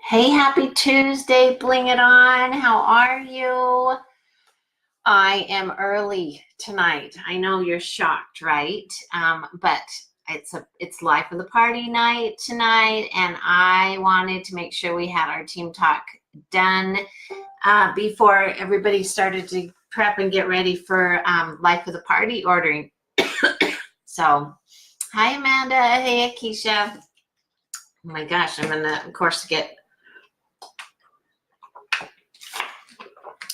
Hey, happy Tuesday, Bling It On. How are you? I am early tonight. I know you're shocked, right? But it's life of the party night tonight, and I wanted to make sure we had our team talk done before everybody started to prep and get ready for life of the party ordering. So, hi Amanda. Hey Akeisha. Oh my gosh, I'm gonna, of course, get.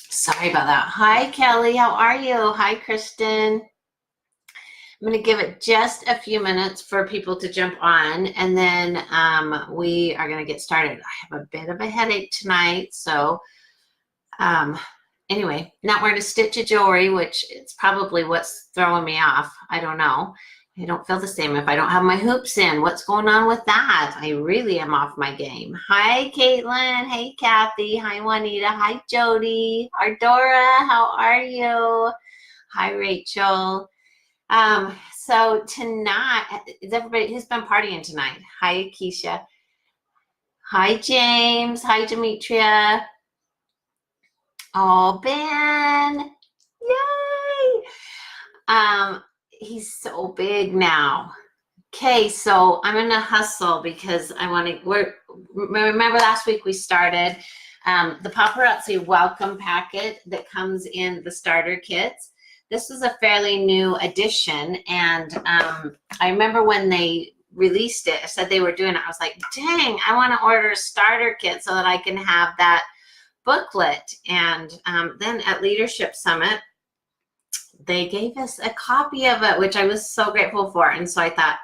Sorry about that. Hi, Kelly. How are you? Hi, Kristen. I'm going to give it just a few minutes for people to jump on, and then we are going to get started. I have a bit of a headache tonight, so anyway, not wearing a stitch of jewelry, which it's probably what's throwing me off. I don't know. I don't feel the same if I don't have my hoops in. What's going on with that? I really am off my game. Hi, Caitlin. Hey, Kathy. Hi, Juanita. Hi, Jody. Ardora, how are you? Hi, Rachel. So tonight, is everybody who's been partying tonight? Hi, Akeisha. Hi, James. Hi, Demetria. Oh, Ben. Yay. He's so big now. Okay, so I'm gonna hustle because I want to. Remember last week we started the paparazzi welcome packet that comes in the starter kits. This is a fairly new addition, and I remember when they released it, I said they were doing it. I was like, dang, I want to order a starter kit so that I can have that booklet. And then at Leadership Summit, they gave us a copy of it, which I was so grateful for. And so I thought,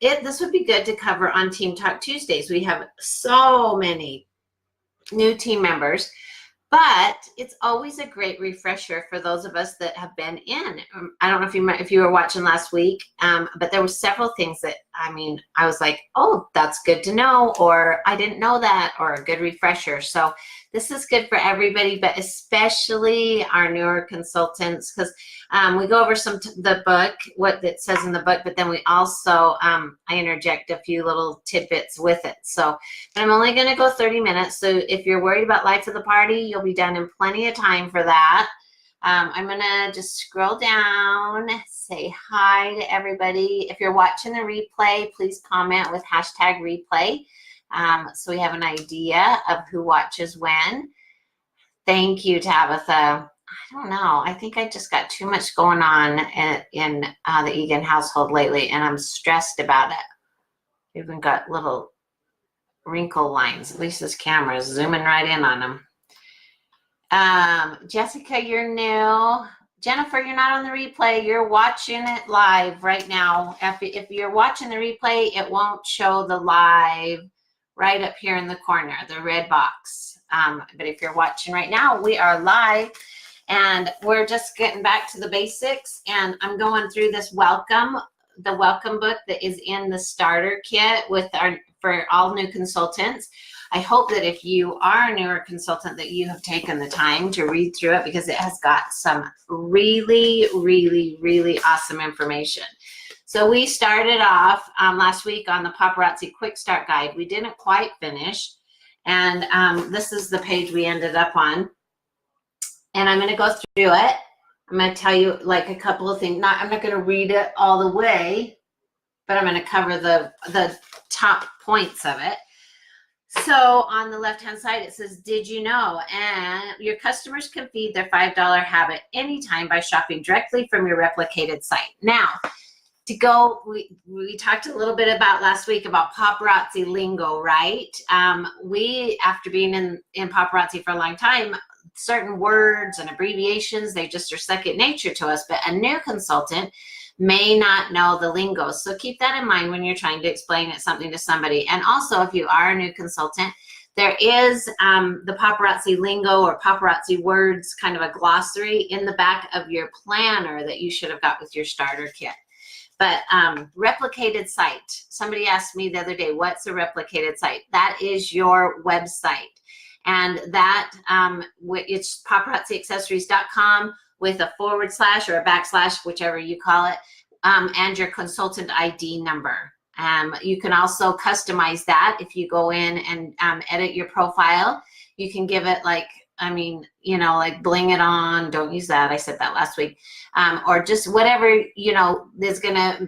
this would be good to cover on Team Talk Tuesdays. We have so many new team members, but it's always a great refresher for those of us that have been in. I don't know if you were watching last week, but there were several things that, I was like, oh, that's good to know, or I didn't know that, or a good refresher. So this is good for everybody, but especially our newer consultants, because we go over the book, what it says in the book, but then we also, I interject a few little tidbits with it. So, but I'm only going to go 30 minutes. So if you're worried about life of the party, you'll be done in plenty of time for that. I'm going to just scroll down, say hi to everybody. If you're watching the replay, please comment with #replay. So we have an idea of who watches when. Thank you, Tabitha. I don't know. I think I just got too much going on in the Egan household lately, and I'm stressed about it. Even got little wrinkle lines. Lisa's camera is zooming right in on them. Jessica, you're new. Jennifer, you're not on the replay. You're watching it live right now. If you're watching the replay, it won't show the live right up here in the corner, the red box. But if you're watching right now, we are live, and we're just getting back to the basics. And I'm going through this the welcome book that is in the starter kit for all new consultants. I hope that if you are a newer consultant that you have taken the time to read through it, because it has got some really, really, really awesome information. So we started off last week on the Paparazzi Quick Start Guide. We didn't quite finish, and this is the page we ended up on. And I'm going to go through it. I'm going to tell you like a couple of things. I'm not going to read it all the way, but I'm going to cover the top points of it. So on the left-hand side, it says, did you know? And your customers can feed their $5 habit anytime by shopping directly from your replicated site. Now, we talked a little bit about last week about paparazzi lingo, right? We, after being in paparazzi for a long time, certain words and abbreviations, they just are second nature to us, but a new consultant may not know the lingo. So keep that in mind when you're trying to explain something to somebody. And also, if you are a new consultant, there is the paparazzi lingo or paparazzi words, kind of a glossary in the back of your planner that you should have got with your starter kit. But replicated site. Somebody asked me the other day, what's a replicated site? That is your website. And that, it's paparazziaccessories.com with a / or a /, whichever you call it, and your consultant ID number. You can also customize that if you go in and edit your profile. You can give it like, I mean, you know, like bling it on. Don't use that. I said that last week. Or just whatever, you know, is going to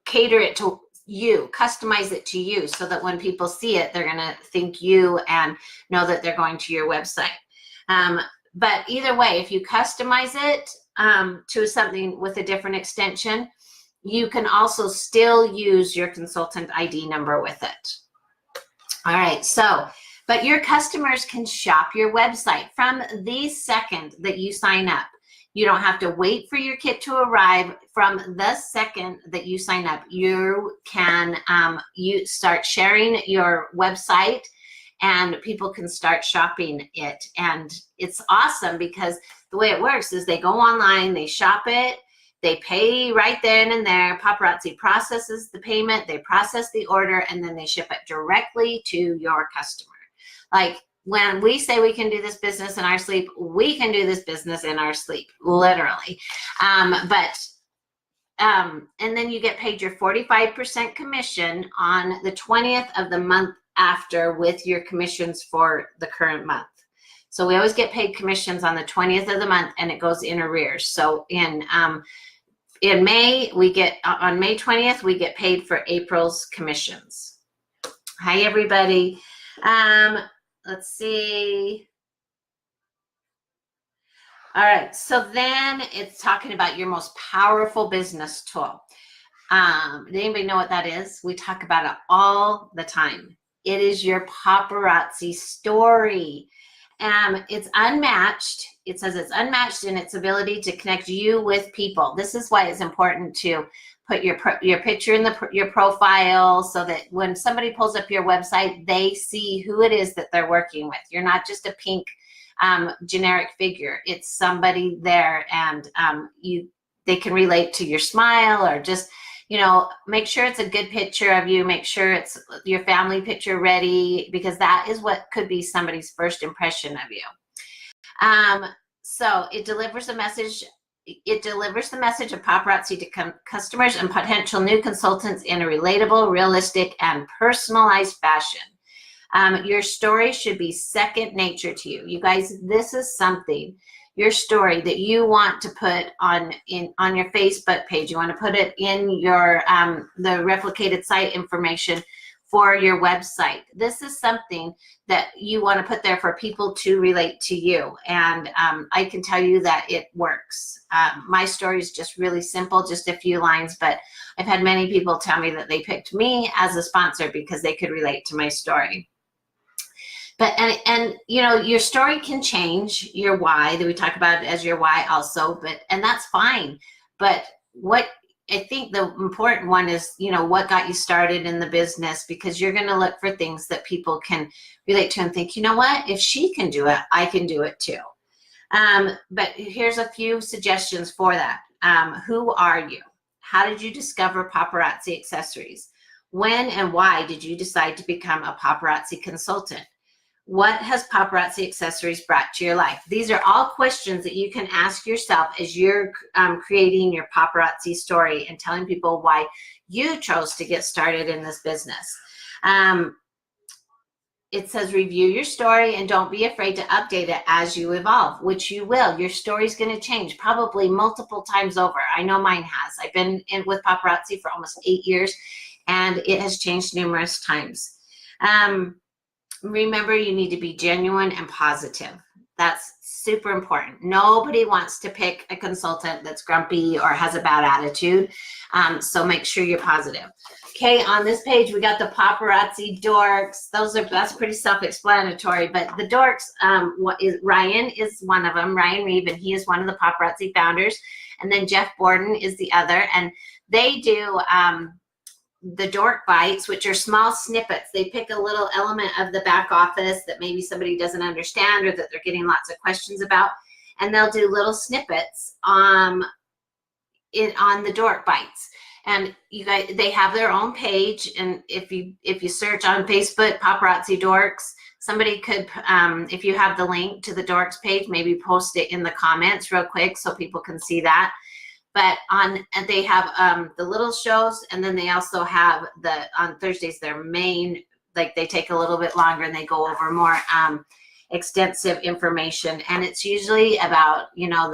cater it to you, customize it to you so that when people see it, they're going to think you and know that they're going to your website. But either way, if you customize it to something with a different extension, you can also still use your consultant ID number with it. All right, so, but your customers can shop your website from the second that you sign up. You don't have to wait for your kit to arrive. From the second that you sign up, you can you start sharing your website and people can start shopping it. And it's awesome because the way it works is they go online, they shop it, they pay right then and there. Paparazzi processes the payment, they process the order, and then they ship it directly to your customer. Like when we say we can do this business in our sleep, we can do this business in our sleep, literally. And then you get paid your 45% commission on the 20th of the month after with your commissions for the current month. So we always get paid commissions on the 20th of the month and it goes in arrears. So in May, we get, on May 20th, we get paid for April's commissions. Hi, everybody. Let's see. All right, so then it's talking about your most powerful business tool. Does anybody know what that is? We talk about it all the time. It is your paparazzi story. It's unmatched. It says it's unmatched in its ability to connect you with people. This is why it's important to put your picture in your profile so that when somebody pulls up your website, they see who it is that they're working with. You're not just a pink generic figure. It's somebody there, and they can relate to your smile, or just, you know, make sure it's a good picture of you. Make sure it's your family picture ready, because that is what could be somebody's first impression of you. So it delivers a message. It delivers the message of paparazzi to customers and potential new consultants in a relatable, realistic, and personalized fashion. Your story should be second nature to you. You guys, this is something, your story that you want to put on your Facebook page. You want to put it in your the replicated site information for your website. This is something that you want to put there for people to relate to you. And I can tell you that it works. My story is just really simple, just a few lines, but I've had many people tell me that they picked me as a sponsor because they could relate to my story. But, and you know, your story can change your why, that we talk about it as your why also, and that's fine. But what I think the important one is, you know, what got you started in the business, because you're going to look for things that people can relate to and think, you know what, if she can do it, I can do it too. But here's a few suggestions for that. Who are you? How did you discover paparazzi accessories? When and why did you decide to become a paparazzi consultant? What has paparazzi accessories brought to your life? These are all questions that you can ask yourself as you're creating your paparazzi story and telling people why you chose to get started in this business. It says review your story and don't be afraid to update it as you evolve, which you will. Your story's going to change probably multiple times over. I know mine has. I've been in with paparazzi for almost 8 years, and it has changed numerous times. Remember, you need to be genuine and positive. That's super important. Nobody wants to pick a consultant that's grumpy or has a bad attitude. So make sure you're positive. Okay, on this page, we got the paparazzi dorks. That's pretty self-explanatory, but the dorks, Ryan is one of them, Ryan Reeve, and he is one of the paparazzi founders. And then Jeff Borden is the other, and they do the dork bites, which are small snippets. They pick a little element of the back office that maybe somebody doesn't understand or that they're getting lots of questions about, and they'll do little snippets on the dork bites. And you guys, they have their own page, and if you search on Facebook paparazzi dorks, somebody could, if you have the link to the dorks page, maybe post it in the comments real quick so people can see that. but they have the little shows, and then they also have on Thursdays their main, like they take a little bit longer and they go over more extensive information, and it's usually about, you know,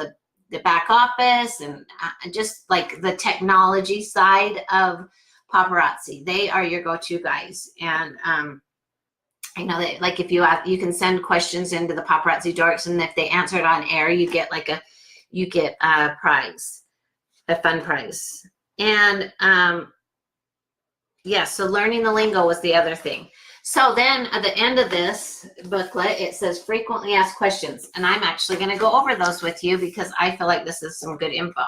the back office and just like the technology side of paparazzi. They are your go-to guys. And I know that, like, if you can send questions into the paparazzi dorks, and if they answer it on air, you get a prize, a fun prize. And yeah, so learning the lingo was the other thing. So then at the end of this booklet, it says frequently asked questions. And I'm actually going to go over those with you because I feel like this is some good info.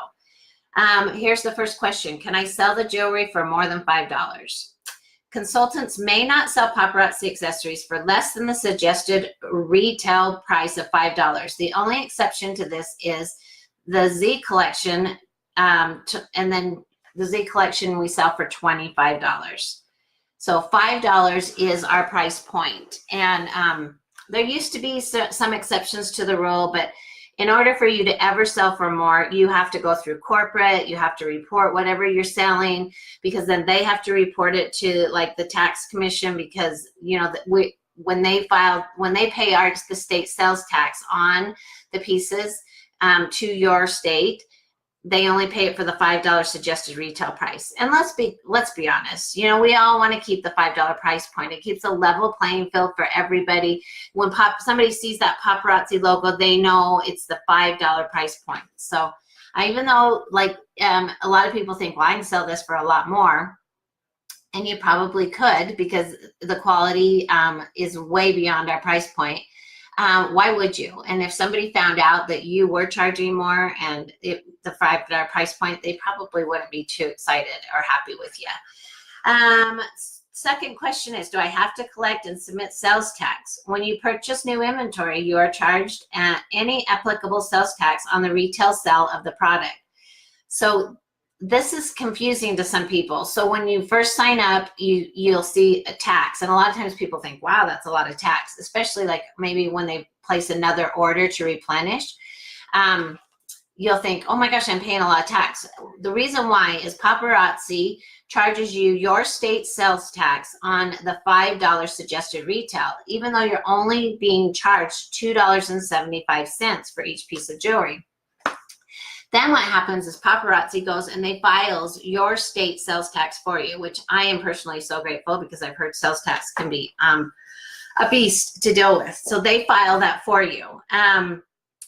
Here's the first question. Can I sell the jewelry for more than $5? Consultants may not sell paparazzi accessories for less than the suggested retail price of $5. The only exception to this is the Z collection. And then the Z collection we sell for $25. So $5 is our price point. And there used to be some exceptions to the rule, but in order for you to ever sell for more, you have to go through corporate, you have to report whatever you're selling, because then they have to report it to like the tax commission, because, you know, when they pay the state sales tax on the pieces to your state, they only pay it for the $5 suggested retail price. And let's be honest, you know, we all want to keep the $5 price point. It keeps a level playing field for everybody. When somebody sees that paparazzi logo, they know it's the $5 price point. So even though, like, a lot of people think, well, I can sell this for a lot more, and you probably could, because the quality is way beyond our price point. Why would you? And if somebody found out that you were charging more and the $5 price point, they probably wouldn't be too excited or happy with you. Second question is, do I have to collect and submit sales tax? When you purchase new inventory, you are charged any applicable sales tax on the retail sale of the product. So this is confusing to some people. So when you first sign up, you'll see a tax. And a lot of times people think, wow, that's a lot of tax, especially like maybe when they place another order to replenish. You'll think, oh my gosh, I'm paying a lot of tax. The reason why is paparazzi charges you your state sales tax on the $5 suggested retail, even though you're only being charged $2.75 for each piece of jewelry. Then what happens is paparazzi goes and they files your state sales tax for you, which I am personally so grateful, because I've heard sales tax can be a beast to deal with. So they file that for you.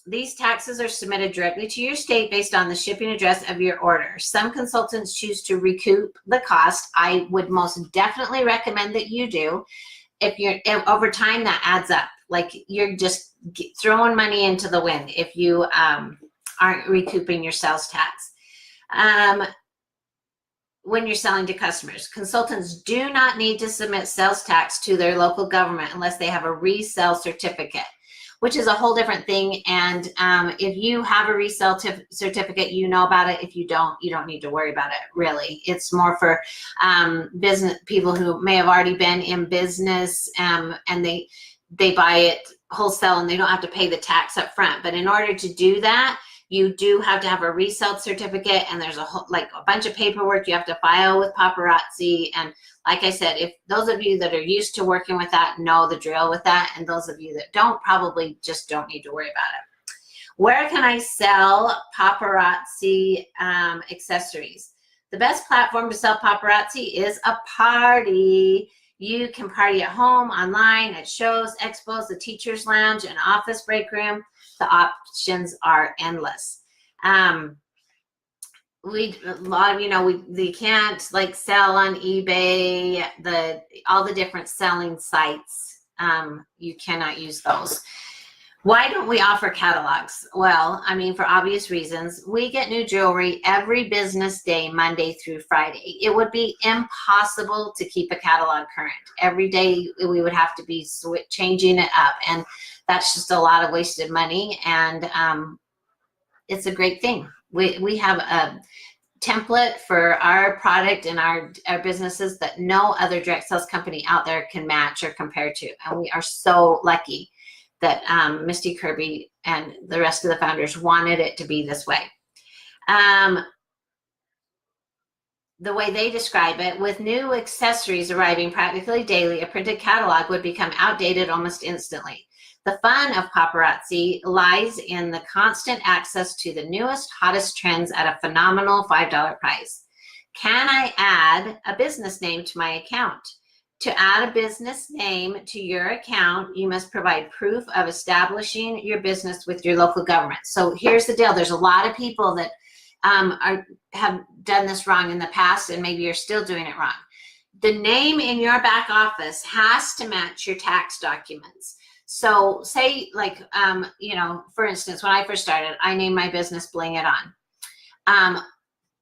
These taxes are submitted directly to your state based on the shipping address of your order. Some consultants choose to recoup the cost. I would most definitely recommend that you do. If you're over time, that adds up. Like, you're just throwing money into the wind if you aren't recouping your sales tax. When you're selling to customers, consultants do not need to submit sales tax to their local government unless they have a resale certificate, which is a whole different thing. And if you have a resale certificate, you know about it. If you don't need to worry about it, really. It's more for business people who may have already been in business, and they buy it wholesale and they don't have to pay the tax up front. But in order to do that, you do have to have a resale certificate, and there's a bunch of paperwork you have to file with paparazzi. And like I said, if those of you that are used to working with that know the drill with that, and those of you that don't probably just don't need to worry about it. Where can I sell paparazzi accessories? The best platform to sell paparazzi is a party. You can party at home, online, at shows, expos, the teacher's lounge, an office break room. The options are endless. A lot of, you know, they can't like sell on eBay, all the different selling sites. You cannot use those. Why don't we offer catalogs? Well, I mean, for obvious reasons. We get new jewelry every business day, Monday through Friday. It would be impossible to keep a catalog current. Every day we would have to be changing it up, and that's just a lot of wasted money. And it's a great thing. We have a template for our product and our businesses that no other direct sales company out there can match or compare to. And we are so lucky that Misty Kirby and the rest of the founders wanted it to be this way. the way they describe it, with new accessories arriving practically daily, a printed catalog would become outdated almost instantly. The fun of paparazzi lies in the constant access to the newest, hottest trends at a phenomenal $5 price. Can I add a business name to my account? To add a business name to your account, you must provide proof of establishing your business with your local government. So here's the deal. There's a lot of people that have done this wrong in the past, and maybe you're still doing it wrong. The name in your back office has to match your tax documents. So say, like, for instance, when I first started, I named my business Bling It On.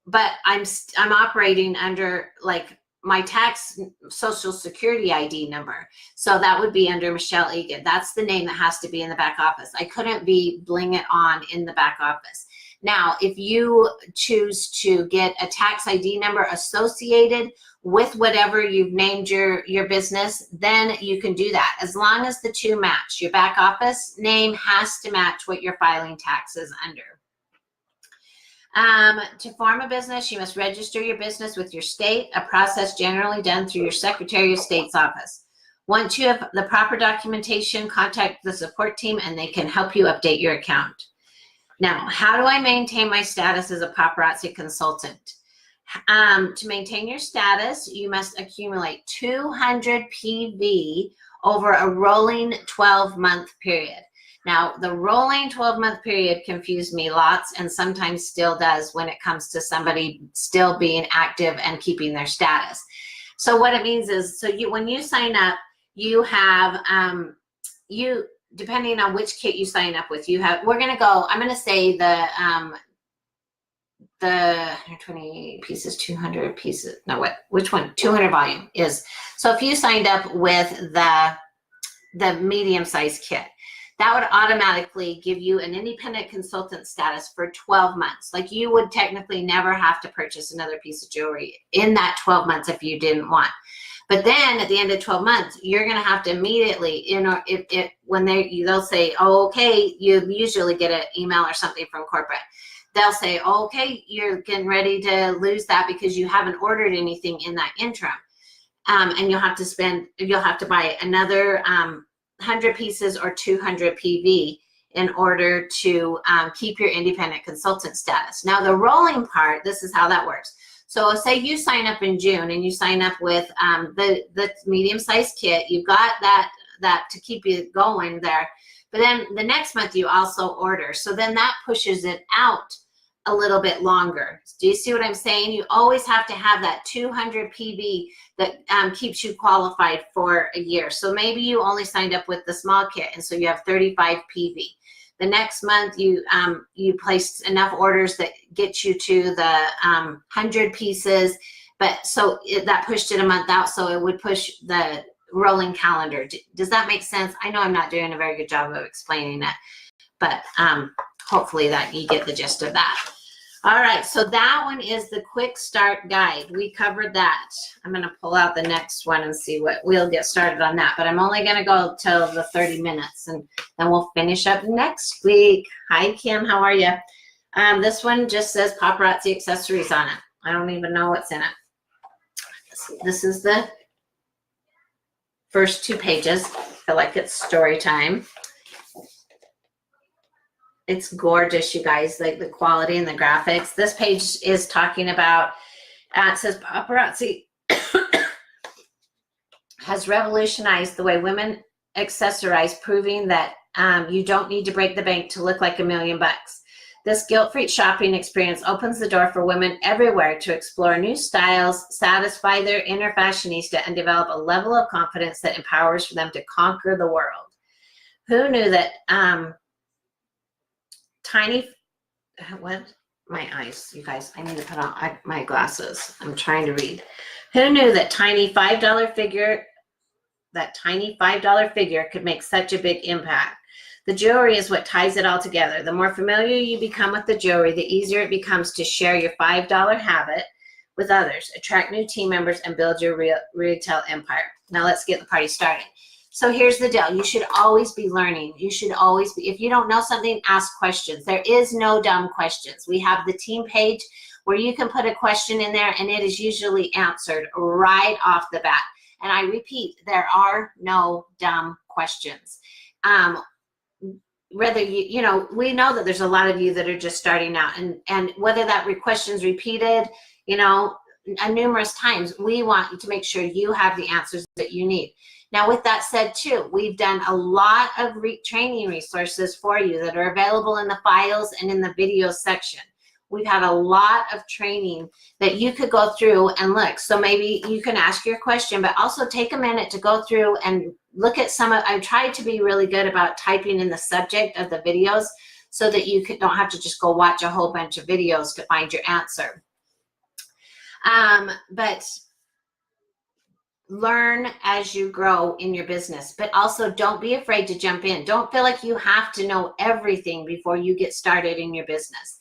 But I'm operating under, like, my tax social security ID number. So that would be under Michelle Egan. That's the name that has to be in the back office. I couldn't be Bling It On in the back office. Now, if you choose to get a tax ID number associated with whatever you've named your business, then you can do that, as long as the two match. Your back office name has to match what you're filing taxes under. To form a business, you must register your business with your state, a process generally done through your Secretary of State's office. Once you have the proper documentation, contact the support team and they can help you update your account. Now, how do I maintain my status as a paparazzi consultant? To maintain your status, you must accumulate 200 PV over a rolling 12-month period. Now, the rolling 12-month period confused me lots, and sometimes still does when it comes to somebody still being active and keeping their status. So what it means is, when you sign up, you have, depending on which kit you sign up with, I'm going to say the 120 pieces, 200 pieces, which one? 200 volume is. So if you signed up with the medium-sized kit, that would automatically give you an independent consultant status for 12 months. Like, you would technically never have to purchase another piece of jewelry in that 12 months if you didn't want. But then at the end of 12 months, you're going to have to immediately, when they'll say, oh, okay, you usually get an email or something from corporate. They'll say, oh, okay, you're getting ready to lose that because you haven't ordered anything in that interim. And you'll have to buy another 100 pieces or 200 PV in order to keep your independent consultant status. Now, the rolling part, this is how that works. So say you sign up in June and you sign up with the medium-sized kit. You've got that to keep you going there. But then the next month you also order. So then that pushes it out a little bit longer. Do you see what I'm saying? You always have to have that 200 PV that keeps you qualified for a year. So maybe you only signed up with the small kit, and so you have 35 PV. The next month you placed enough orders that get you to the 100 pieces, but so that pushed it a month out, so it would push the rolling calendar. Does that make sense? I know I'm not doing a very good job of explaining it, but hopefully that you get the gist of that. All right, so that one is the quick start guide. We covered that. I'm going to pull out the next one and see what we'll get started on that, but I'm only going to go till the 30 minutes and then we'll finish up next week. Hi, Kim, how are you? This one just says paparazzi accessories on it. I don't even know what's in it. This is the first 2 pages. I feel like it's story time. It's gorgeous, you guys, like the quality and the graphics. This page is talking about, it says paparazzi has revolutionized the way women accessorize, proving that you don't need to break the bank to look like $1 million. This guilt-free shopping experience opens the door for women everywhere to explore new styles, satisfy their inner fashionista, and develop a level of confidence that empowers them to conquer the world. Who knew that my eyes, you guys, I need to put on my glasses. I'm trying to read. Who knew that tiny $5 figure could make such a big impact? The jewelry is what ties it all together. The more familiar you become with the jewelry, the easier it becomes to share your $5 habit with others, attract new team members, and build your retail empire. Now let's get the party started. So here's the deal. You should always be learning. You should always be, if you don't know something, ask questions. There is no dumb questions. We have the team page where you can put a question in there and it is usually answered right off the bat. And I repeat, there are no dumb questions. Whether you know, we know that there's a lot of you that are just starting out, and whether that question's repeated, you know, numerous times, we want to make sure you have the answers that you need. Now, with that said, too, we've done a lot of training resources for you that are available in the files and in the video section. We've had a lot of training that you could go through and look. So maybe you can ask your question, but also take a minute to go through and look at some of, I've tried to be really good about typing in the subject of the videos so that you don't have to just go watch a whole bunch of videos to find your answer. But learn as you grow in your business, but also don't be afraid to jump in. Don't feel like you have to know everything before you get started in your business.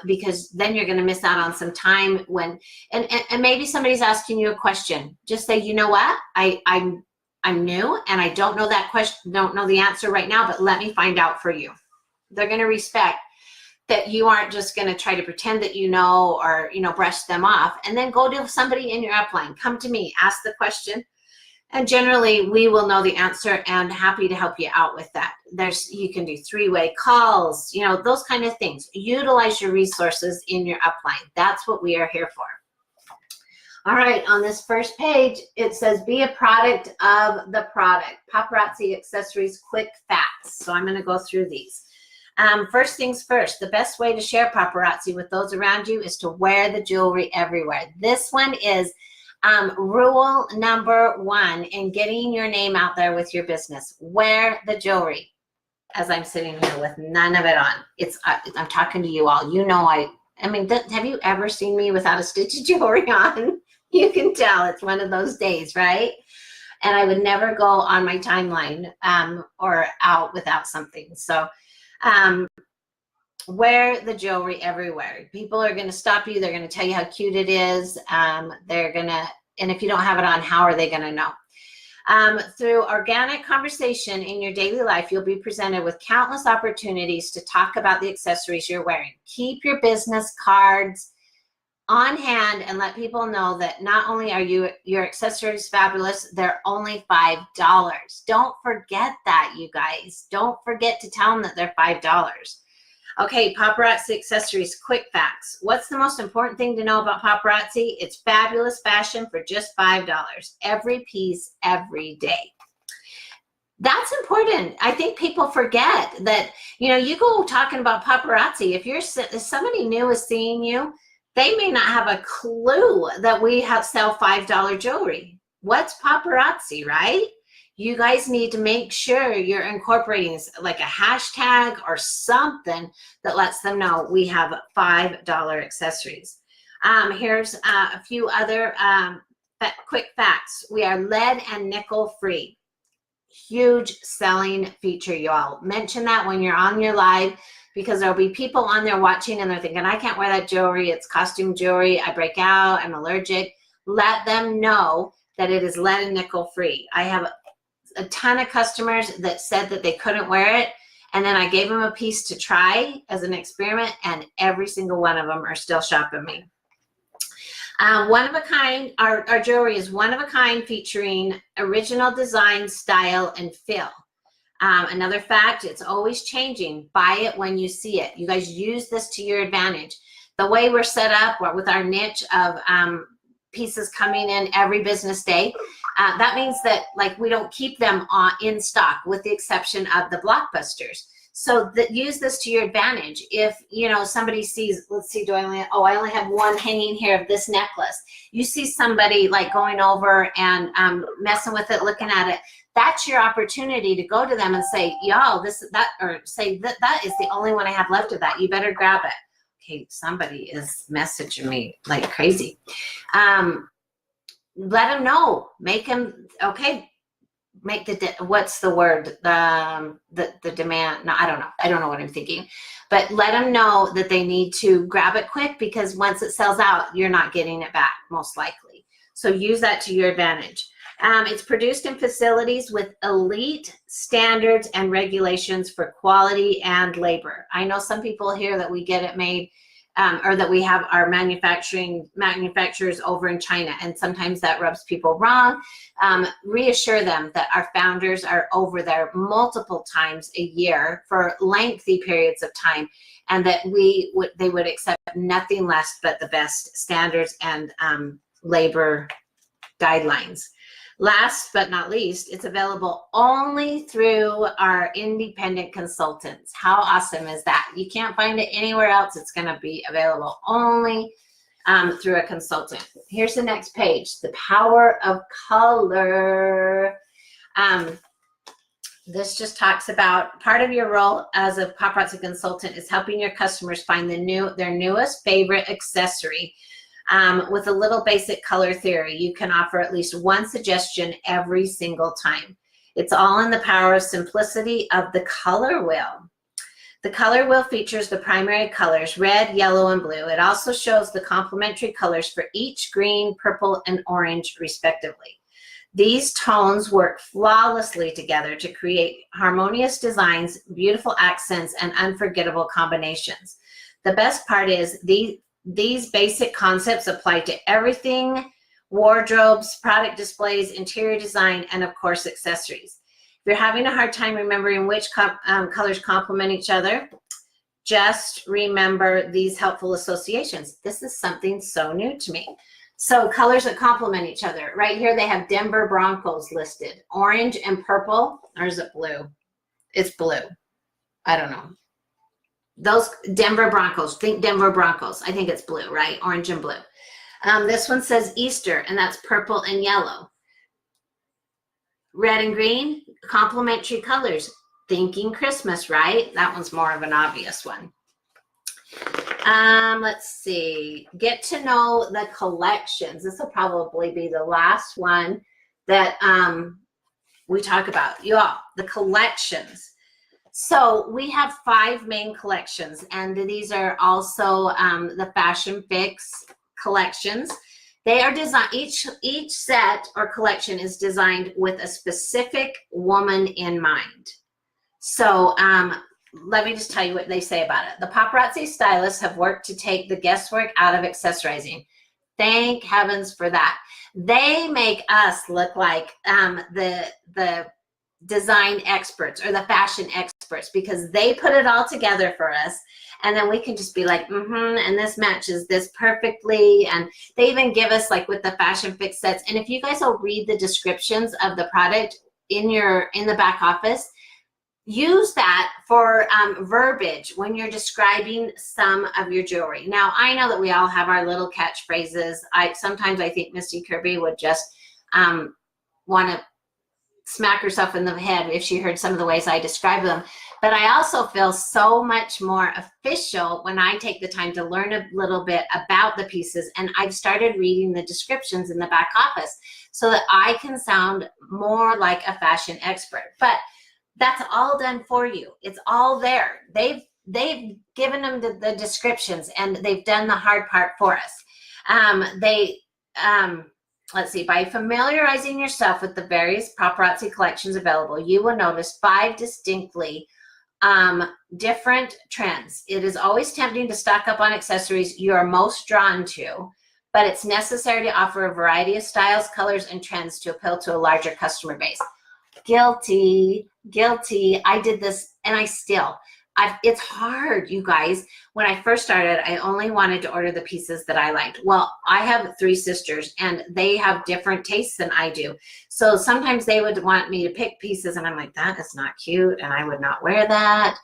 Because then you're going to miss out on some time when, and maybe somebody's asking you a question. Just say, you know what, I'm new and I don't know that question, don't know the answer right now, but let me find out for you. They're going to respect that you aren't just going to try to pretend that you know, or, you know, brush them off, and then go to somebody in your upline. Come to me, ask the question, and generally we will know the answer and happy to help you out with that. You can do 3-way calls, you know, those kind of things. Utilize your resources in your upline. That's what we are here for. All right, on this first page, it says, be a product of the product. Paparazzi accessories, quick facts. So I'm going to go through these. First things first, the best way to share paparazzi with those around you is to wear the jewelry everywhere. This one is rule number 1 in getting your name out there with your business. Wear the jewelry. As I'm sitting here with none of it on. I'm talking to you all. You know, I mean, have you ever seen me without a stitch of jewelry on? You can tell it's one of those days, right? And I would never go on my timeline or out without something. So wear the jewelry everywhere. People are going to stop you. They're going to tell you how cute it is. And if you don't have it on, how are they going to know? Through organic conversation in your daily life, you'll be presented with countless opportunities to talk about the accessories you're wearing. Keep your business cards on hand and let people know that not only are your accessories fabulous, they're only $5. Don't forget that, you guys. Don't forget to tell them that they're $5. Okay, paparazzi accessories, quick facts. What's the most important thing to know about paparazzi? It's fabulous fashion for just $5. Every piece, every day. That's important. I think people forget that, you know, you go talking about paparazzi. If somebody new is seeing you, they may not have a clue that we sell $5 jewelry. What's paparazzi, right? You guys need to make sure you're incorporating like a hashtag or something that lets them know we have $5 accessories. Here's a few other quick facts. We are lead and nickel free. Huge selling feature, y'all. Mention that when you're on your live, because there'll be people on there watching and they're thinking, I can't wear that jewelry. It's costume jewelry. I break out. I'm allergic. Let them know that it is lead and nickel free. I have a ton of customers that said that they couldn't wear it, and then I gave them a piece to try as an experiment, and every single one of them are still shopping me. One of a kind, our jewelry is one of a kind, featuring original design, style, and feel. Another fact, it's always changing. Buy it when you see it. You guys use this to your advantage. The way we're set up with our niche of pieces coming in every business day, that means that like we don't keep them in stock, with the exception of the blockbusters. So use this to your advantage. If, you know, somebody sees, let's see, I only have one hanging here of this necklace. You see somebody like going over and messing with it, looking at it. That's your opportunity to go to them and say, yo, say that is the only one I have left of that. You better grab it. Okay, somebody is messaging me like crazy. Let them know. Make them, okay, make what's the word? The demand. No, I don't know. I don't know what I'm thinking. But let them know that they need to grab it quick, because once it sells out, you're not getting it back, most likely. So use that to your advantage. It's produced in facilities with elite standards and regulations for quality and labor. I know some people here that we get it made or that we have our manufacturers over in China, and sometimes that rubs people wrong. Reassure them that our founders are over there multiple times a year for lengthy periods of time, and that they would accept nothing less but the best standards and labor guidelines. Last but not least, it's available only through our independent consultants. How awesome is that? You can't find it anywhere else. It's going to be available only through a consultant. Here's the next page, the power of color. This just talks about part of your role as a paparazzi consultant is helping your customers find their newest favorite accessory. With a little basic color theory, you can offer at least one suggestion every single time. It's all in the power of simplicity of the color wheel. The color wheel features the primary colors, red, yellow, and blue. It also shows the complementary colors for each green, purple, and orange, respectively. These tones work flawlessly together to create harmonious designs, beautiful accents, and unforgettable combinations. The best part is these basic concepts apply to everything: wardrobes, product displays, interior design, and of course, accessories. If you're having a hard time remembering which colors complement each other, just remember these helpful associations. This is something so new to me. So colors that complement each other. Right here, they have Denver Broncos listed. Orange and purple, or is it blue? It's blue. I don't know. Those Denver Broncos, think Denver Broncos. I think it's blue, right? Orange and blue. This one says Easter, and that's purple and yellow. Red and green, complementary colors. Thinking Christmas, right? That one's more of an obvious one. Let's see. Get to know the collections. This will probably be the last one that we talk about. You all, the collections. So we have 5 main collections, and these are also the Fashion Fix collections. They are designed, each set or collection is designed with a specific woman in mind. So let me just tell you what they say about it. The paparazzi stylists have worked to take the guesswork out of accessorizing. Thank heavens for that. They make us look like the design experts or the fashion experts, because they put it all together for us, and then we can just be like, and this matches this perfectly. And they even give us, like with the Fashion Fix sets, and if you guys will read the descriptions of the product in the back office, use that for verbiage when you're describing some of your jewelry. Now, I know that we all have our little catchphrases. Sometimes I think Misty Kirby would just want to smack herself in the head if she heard some of the ways I describe them. But I also feel so much more official when I take the time to learn a little bit about the pieces, and I've started reading the descriptions in the back office so that I can sound more like a fashion expert. But that's all done for you. It's all there. They've given them the descriptions, and they've done the hard part for us. Let's see, by familiarizing yourself with the various paparazzi collections available, you will notice 5 distinctly different trends. It is always tempting to stock up on accessories you are most drawn to, but it's necessary to offer a variety of styles, colors, and trends to appeal to a larger customer base. Guilty. I did this, and it's hard, you guys. When I first started, I only wanted to order the pieces that I liked. Well, I have 3 sisters, and they have different tastes than I do. So sometimes they would want me to pick pieces, and I'm like, that is not cute, and I would not wear that.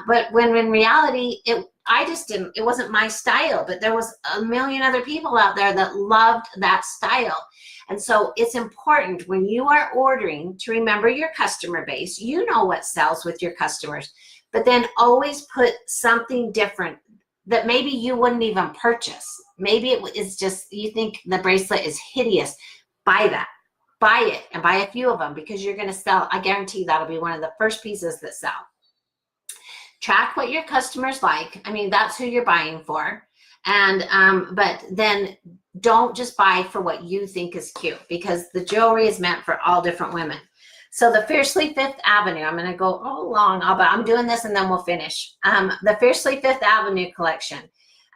But when in reality, it wasn't my style, but there was a million other people out there that loved that style. And so it's important when you are ordering to remember your customer base. You know what sells with your customers, but then always put something different that maybe you wouldn't even purchase. Maybe it is just, you think the bracelet is hideous. Buy that. Buy it, and buy a few of them, because you're going to sell. I guarantee that'll be one of the first pieces that sell. Track what your customers like. I mean, that's who you're buying for. And but then don't just buy for what you think is cute, because the jewelry is meant for all different women. So the Fiercely Fifth Avenue, I'm going to go long, but I'm doing this and then we'll finish. The Fiercely Fifth Avenue collection.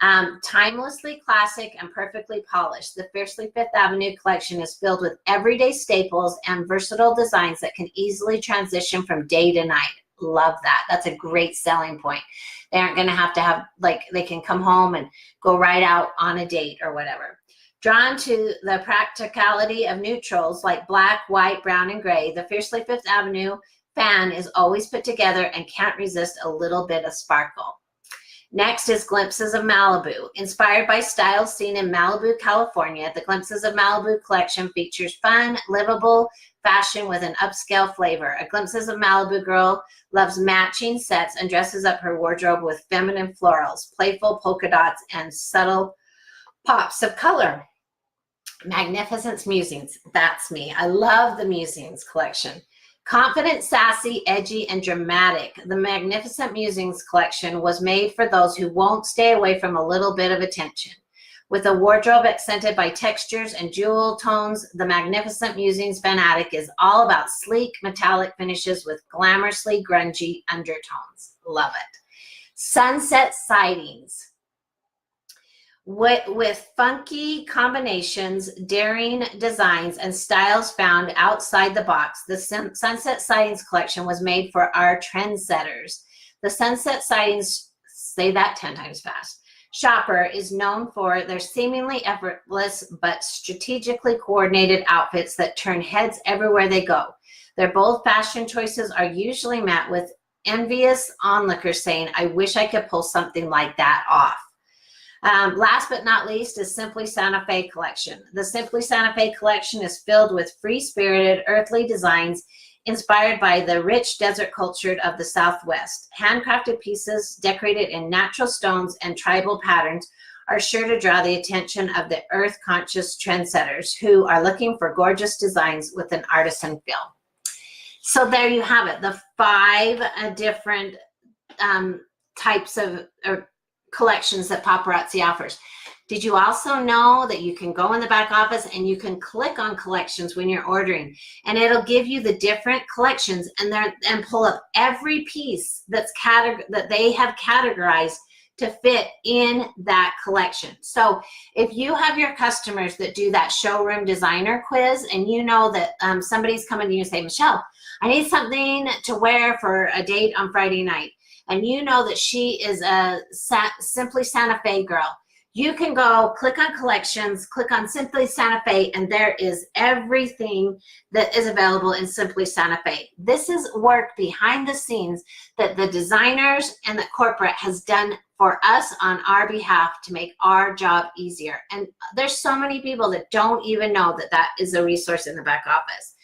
Timelessly classic and perfectly polished, the Fiercely Fifth Avenue collection is filled with everyday staples and versatile designs that can easily transition from day to night. Love that. That's a great selling point. They aren't going to have, like, they can come home and go right out on a date or whatever. Drawn to the practicality of neutrals like black, white, brown, and gray, the Fiercely Fifth Avenue fan is always put together and can't resist a little bit of sparkle. Next is Glimpses of Malibu. Inspired by styles seen in Malibu, California, the Glimpses of Malibu collection features fun, livable fashion with an upscale flavor. A Glimpses of Malibu girl loves matching sets and dresses up her wardrobe with feminine florals, playful polka dots, and subtle pops of color. Magnificent Musings. That's me. I love the Musings collection. Confident, sassy, edgy, and dramatic, the Magnificent Musings collection was made for those who won't stay away from a little bit of attention. With a wardrobe accented by textures and jewel tones, the Magnificent Musings fanatic is all about sleek, metallic finishes with glamorously grungy undertones. Love it. Sunset Sightings. With funky combinations, daring designs, and styles found outside the box, the Sunset Sightings collection was made for our trendsetters. The Sunset Sightings, say that 10 times fast, shopper is known for their seemingly effortless but strategically coordinated outfits that turn heads everywhere they go. Their bold fashion choices are usually met with envious onlookers saying, "I wish I could pull something like that off." Last but not least is Simply Santa Fe collection. The Simply Santa Fe collection is filled with free-spirited, earthly designs inspired by the rich desert culture of the Southwest. Handcrafted pieces decorated in natural stones and tribal patterns are sure to draw the attention of the earth-conscious trendsetters who are looking for gorgeous designs with an artisan feel. So there you have it, the 5 different types of collections that Paparazzi offers. Did you also know that you can go in the back office and you can click on collections when you're ordering, and it'll give you the different collections and pull up every piece that they have categorized to fit in that collection. So if you have your customers that do that showroom designer quiz, and you know that somebody's coming to you and say, "Michelle, I need something to wear for a date on Friday night," and you know that she is a Simply Santa Fe girl, you can go click on collections, click on Simply Santa Fe, and there is everything that is available in Simply Santa Fe. This is work behind the scenes that the designers and the corporate has done for us on our behalf to make our job easier. And there's so many people that don't even know that that is a resource in the back office.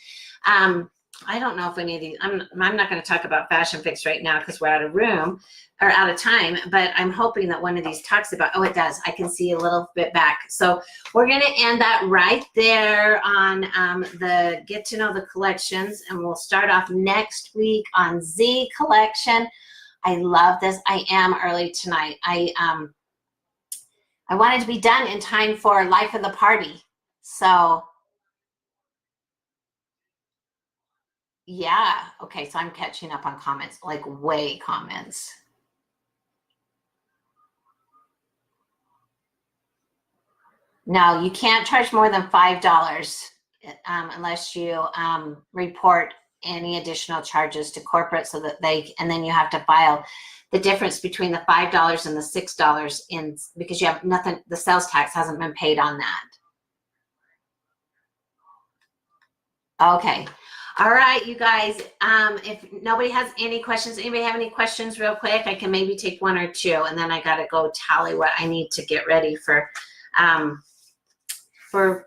I don't know if any of these, I'm not going to talk about Fashion Fix right now because we're out of room or out of time, but I'm hoping that one of these talks about, oh, it does. I can see a little bit back. So we're going to end that right there on the Get to Know the Collections, and we'll start off next week on Z Collection. I love this. I am early tonight. I wanted to be done in time for Life of the Party. So yeah, okay, so I'm catching up on comments, like way comments. No, you can't charge more than $5 unless you report any additional charges to corporate, so that and then you have to file the difference between the $5 and the $6 because you have nothing, the sales tax hasn't been paid on that. Okay. All right, you guys, if nobody has any questions, anybody have any questions real quick? I can maybe take 1 or 2, and then I got to go tally what I need to get ready for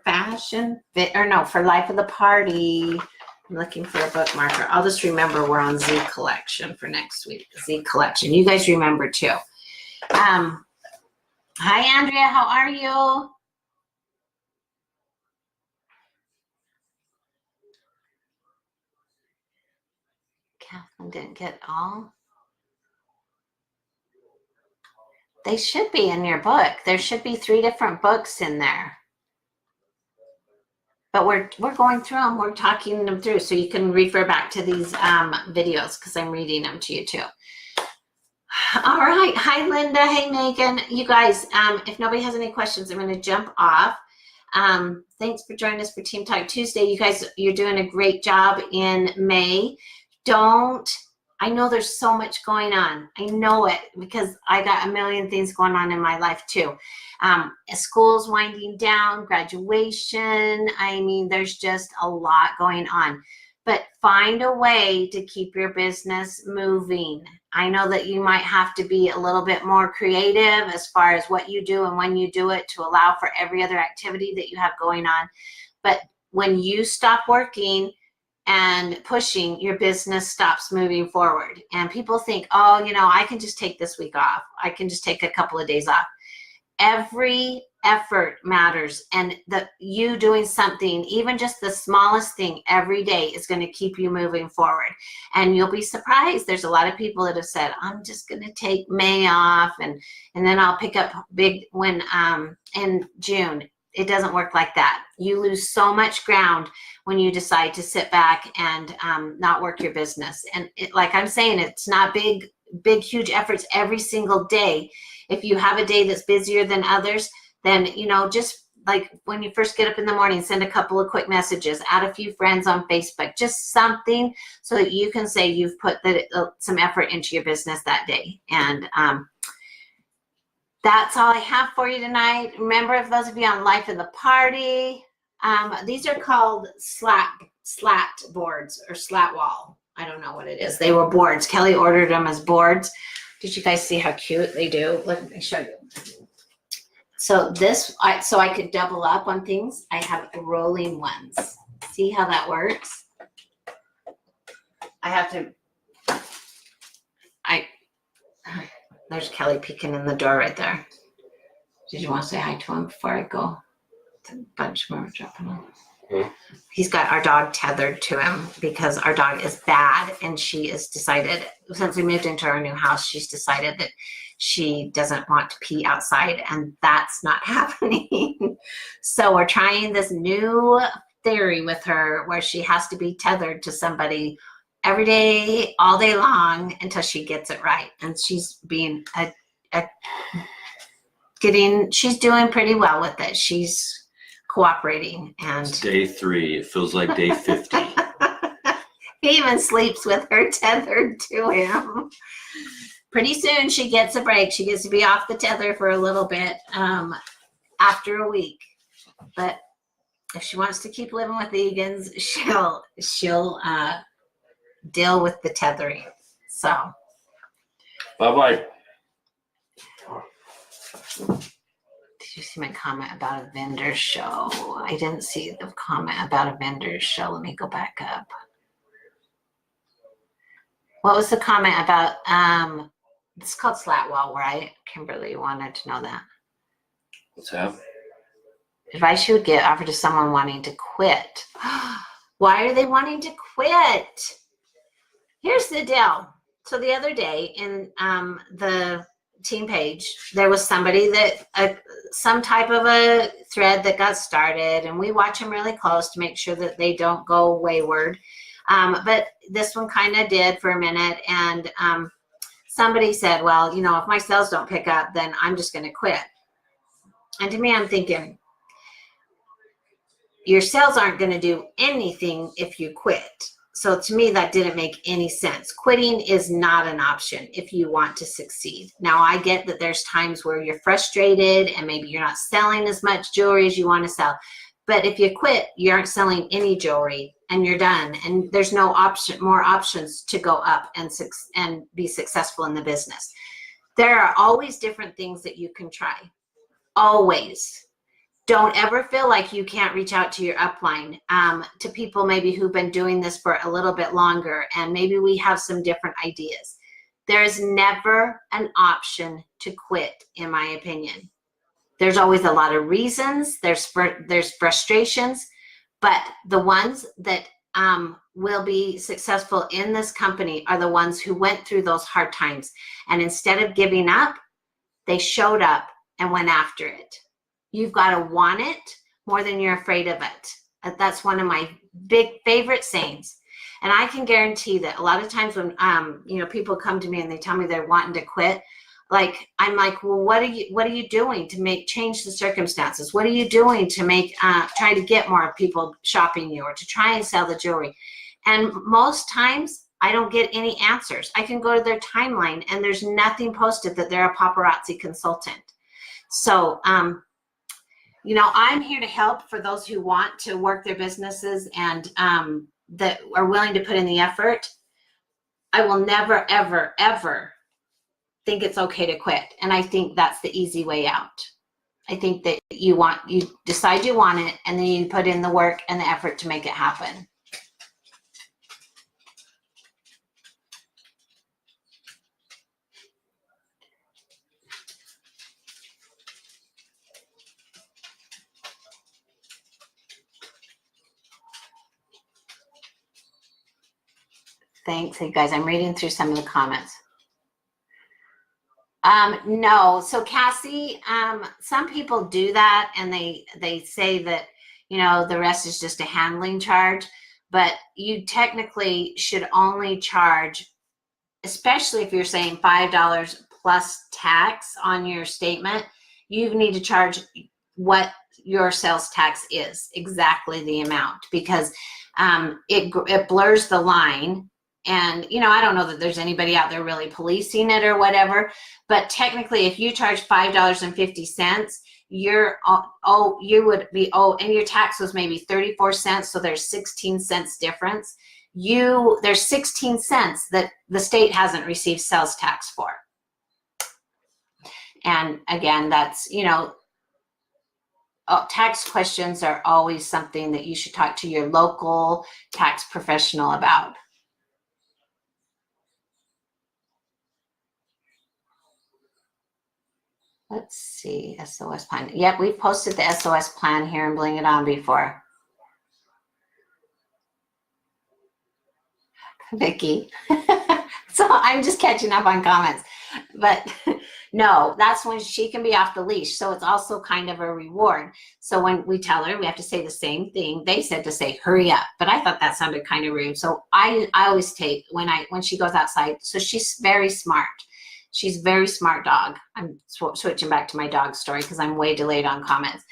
Fashion Fit, or no, for Life of the Party. I'm looking for a bookmarker. I'll just remember we're on Z Collection for next week. Z Collection. You guys remember too. Hi, Andrea. How are you? Kathleen didn't get all. They should be in your book. There should be 3 different books in there. But we're going through them. We're talking them through, so you can refer back to these videos because I'm reading them to you too. All right. Hi, Linda. Hey, Megan. You guys, if nobody has any questions, I'm going to jump off. Thanks for joining us for Team Talk Tuesday. You guys, you're doing a great job in May. I know there's so much going on. I know it because I got a million things going on in my life too. School's winding down, graduation. I mean, there's just a lot going on. But find a way to keep your business moving. I know that you might have to be a little bit more creative as far as what you do and when you do it to allow for every other activity that you have going on. But when you stop working and pushing, your business stops moving forward. And people think, oh, I can just take this week off. I can just take a couple of days off. Every effort matters, and you doing something, even just the smallest thing every day, is going to keep you moving forward. And you'll be surprised. There's a lot of people that have said, I'm just going to take May off and then I'll pick up big when in June. It doesn't work like that. You lose so much ground when you decide to sit back and not work your business. And like I'm saying, it's not big, huge efforts every single day. If you have a day that's busier than others, then, just like when you first get up in the morning, send a couple of quick messages, add a few friends on Facebook, just something so that you can say you've put some effort into your business that day. And that's all I have for you tonight. Remember, if those of you on Life of the Party, these are called slat boards or slat wall. I don't know what it is. They were boards. Kelly ordered them as boards. Did you guys see how cute they do? Let me show you. So so I could double up on things. I have rolling ones. See how that works? There's Kelly peeking in the door right there. Did you want to say hi to him before I go? It's a bunch more dropping on. He's got our dog tethered to him because our dog is bad, and she has decided, since we moved into our new house, she's decided that she doesn't want to pee outside, and that's not happening. So we're trying this new theory with her where she has to be tethered to somebody every day, all day long, until she gets it right. And she's being she's doing pretty well with it. She's cooperating. And it's day 3. It feels like day 50. He even sleeps with her tethered to him. Pretty soon she gets a break. She gets to be off the tether for a little bit after a week. But if she wants to keep living with the Egan's, she'll deal with the tethering. So Bye-bye. Did you see my comment about a vendor show? I didn't see the comment about a vendor show. Let me go back up. What was the comment about, it's called slat wall, right? Kimberly wanted to know that. What's that? Advice you would get offered to someone wanting to quit. Why are they wanting to quit? Here's the deal. So the other day in the team page, there was somebody that some type of a thread that got started, and we watch them really close to make sure that they don't go wayward. But this one kind of did for a minute, and somebody said, well, if my sales don't pick up, then I'm just going to quit. And to me, I'm thinking, your sales aren't going to do anything if you quit. So to me, that didn't make any sense. Quitting is not an option if you want to succeed. Now, I get that there's times where you're frustrated and maybe you're not selling as much jewelry as you want to sell. But if you quit, you aren't selling any jewelry and you're done. And there's no more options to go up and be successful in the business. There are always different things that you can try. Always. Don't ever feel like you can't reach out to your upline, to people maybe who've been doing this for a little bit longer, and maybe we have some different ideas. There is never an option to quit, in my opinion. There's always a lot of reasons, there's frustrations, but the ones that will be successful in this company are the ones who went through those hard times. And instead of giving up, they showed up and went after it. You've got to want it more than you're afraid of it. That's one of my big favorite sayings. And I can guarantee that a lot of times when, people come to me and they tell me they're wanting to quit, like, I'm like, well, what are you doing to change the circumstances? What are you doing to try to get more people shopping you or to try and sell the jewelry? And most times I don't get any answers. I can go to their timeline and there's nothing posted that they're a paparazzi consultant. So, I'm here to help for those who want to work their businesses and that are willing to put in the effort. I will never, ever, ever think it's okay to quit. And I think that's the easy way out. I think that you decide you want it, and then you put in the work and the effort to make it happen. Thanks, hey guys. I'm reading through some of the comments. No. So Cassie, some people do that and they say that, the rest is just a handling charge, but you technically should only charge, especially if you're saying $5 plus tax on your statement, you need to charge what your sales tax is, exactly the amount, because it blurs the line. And, I don't know that there's anybody out there really policing it or whatever, but technically if you charge $5.50, you would be, and your tax was maybe 34 cents. So there's 16 cents difference. There's 16 cents that the state hasn't received sales tax for. And again, that's, tax questions are always something that you should talk to your local tax professional about. Let's see, SOS plan. Yep, we've posted the SOS plan here and Bling It On before. Vicki. So I'm just catching up on comments. But no, that's when she can be off the leash. So it's also kind of a reward. So when we tell her, we have to say the same thing. They said to say, hurry up. But I thought that sounded kind of rude. So I always take, when she goes outside, so she's very smart. She's a very smart dog. I'm switching back to my dog story because I'm way delayed on comments.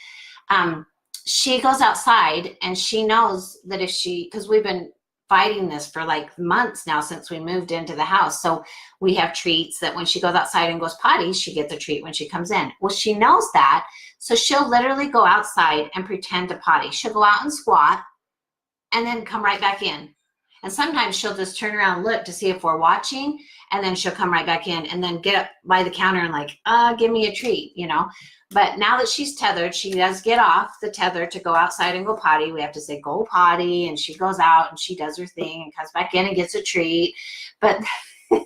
She goes outside and she knows that because we've been fighting this for like months now since we moved into the house. So we have treats that when she goes outside and goes potty, she gets a treat when she comes in. Well, she knows that. So she'll literally go outside and pretend to potty. She'll go out and squat and then come right back in. And sometimes she'll just turn around and look to see if we're watching, and then she'll come right back in and then get up by the counter and like, give me a treat, But now that she's tethered, she does get off the tether to go outside and go potty. We have to say, go potty, and she goes out and she does her thing and comes back in and gets a treat. But the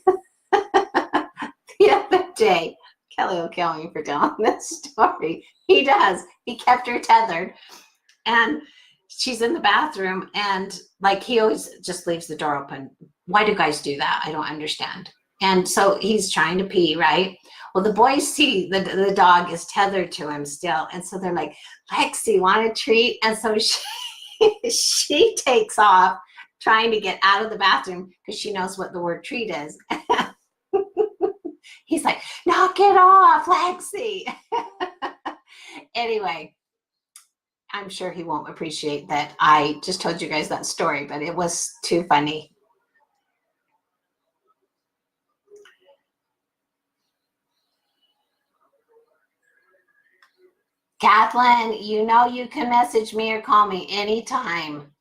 other day, Kelly will kill me for telling this story. He does. He kept her tethered. And she's in the bathroom and like he always just leaves the door open. Why do guys do that? I don't understand. And so he's trying to pee, right? Well, the boys see the dog is tethered to him still. And so they're like, Lexi, want a treat? And so she takes off trying to get out of the bathroom because she knows what the word treat is. He's like, knock it off, Lexi. Anyway, I'm sure he won't appreciate that I just told you guys that story, but it was too funny. Kathleen, you know you can message me or call me anytime.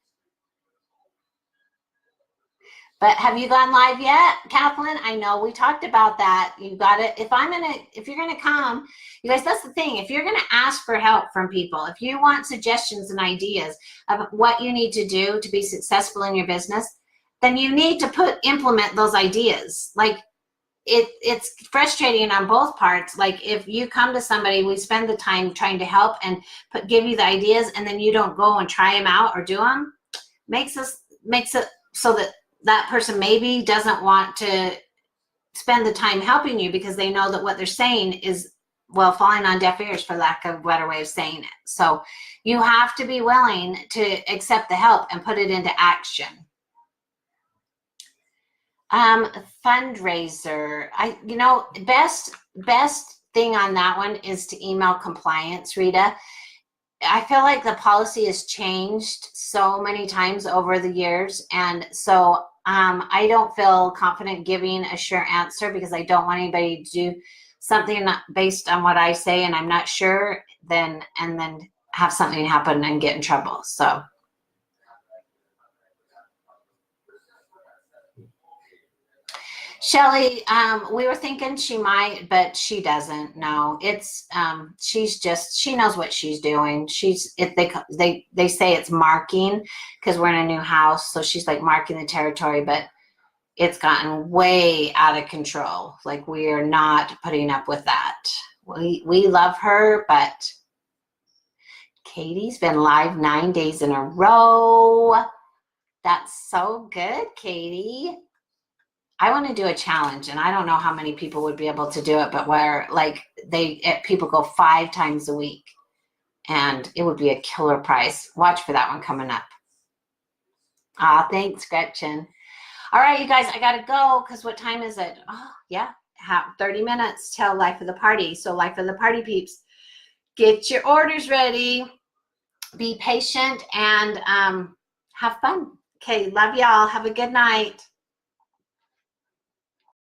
But have you gone live yet, Kathleen? I know we talked about that. You got it. If you're gonna come, you guys, that's the thing. If you're gonna ask for help from people, if you want suggestions and ideas of what you need to do to be successful in your business, then you need to implement those ideas. Like it's frustrating on both parts. Like if you come to somebody, we spend the time trying to help and give you the ideas, and then you don't go and try them out or do them, makes it so that person maybe doesn't want to spend the time helping you because they know that what they're saying is, well, falling on deaf ears, for lack of a better way of saying it. So you have to be willing to accept the help and put it into action. Fundraiser. Best thing on that one is to email compliance, Rita. I feel like the policy has changed so many times over the years. And so I don't feel confident giving a sure answer because I don't want anybody to do something not based on what I say and I'm not sure, and then have something happen and get in trouble. So. Shelly, we were thinking she might, but she doesn't. No, it's she knows what she's doing. They say it's marking because we're in a new house, so she's like marking the territory, but it's gotten way out of control. Like we are not putting up with that. We love her, but Katie's been live 9 days in a row. That's so good, Katie. I want to do a challenge, and I don't know how many people would be able to do it, but where like people go 5 times a week, and it would be a killer price. Watch for that one coming up. Thanks, Gretchen. All right, you guys, I gotta go because what time is it? Oh, yeah, 30 minutes till Life of the Party. So Life of the Party peeps, get your orders ready. Be patient and have fun. Okay, love y'all. Have a good night.